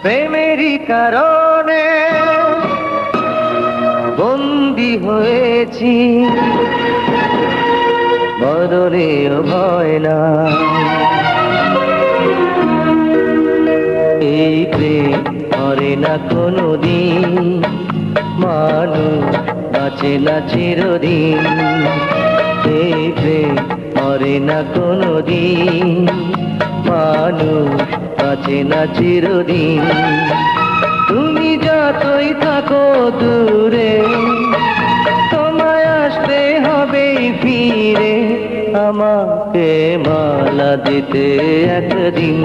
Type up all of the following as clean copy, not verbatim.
প্রেমেরই কারণে বন্দী হয়েছি, মরণেও ভয় না। এই প্রেম মরে না কোনোদিন, মানুষ বাঁচে না চিরদিন। এই প্রেম মরে না কোনোদিন, মানুষ বাঁচে না চিরদিন। তুমি যতই থাকো দূরে, তোমায় আসতে হবে ফিরে, আমাকে মালা দিতে একদিন।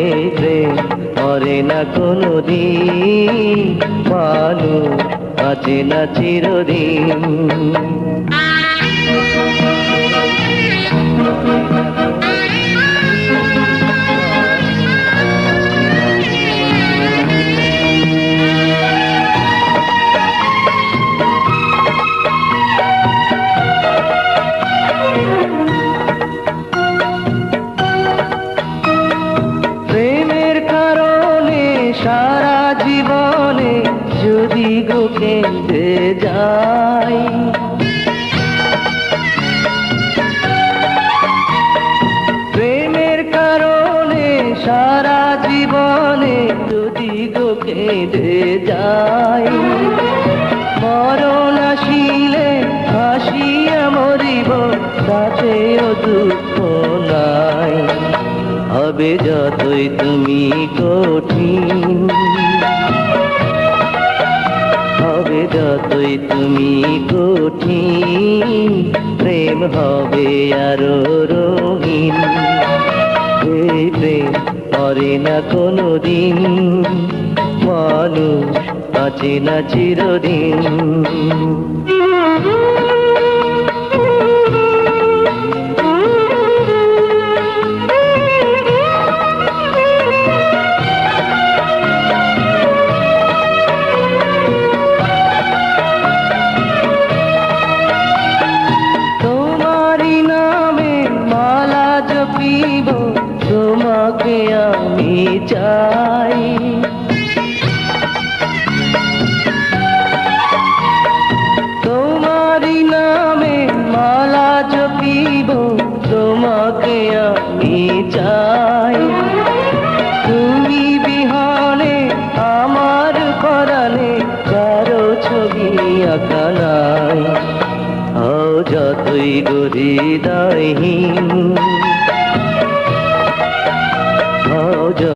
এই প্রেম মরে না কোনোদিন, মানুষ বাঁচে না চিরদিন। সারা জীবনে যদি গো কেঁদে যাই, প্রেমের কারণে সারা জীবনে যদি গো কেঁদে যাই, মরণ আসিলে হাসিয়া মরিব, তাতেও দুঃখ নাই। হবে যতই তুমি কঠিন, হবে যতই তুমি কঠিন, প্রেম হবে আরো রঙিন। এই প্রেম মরে না কোনোদিন, মানুষ বাঁচে না চিরদিন। তোমাকে আমি চাই, তোমারই নামে মালা জপিব, তোমাকে আমি চাই। তুমি বিহানে আমার পরাণে কারো ছবি আঁকা নাই। হও যতই গো হৃদয়হীন,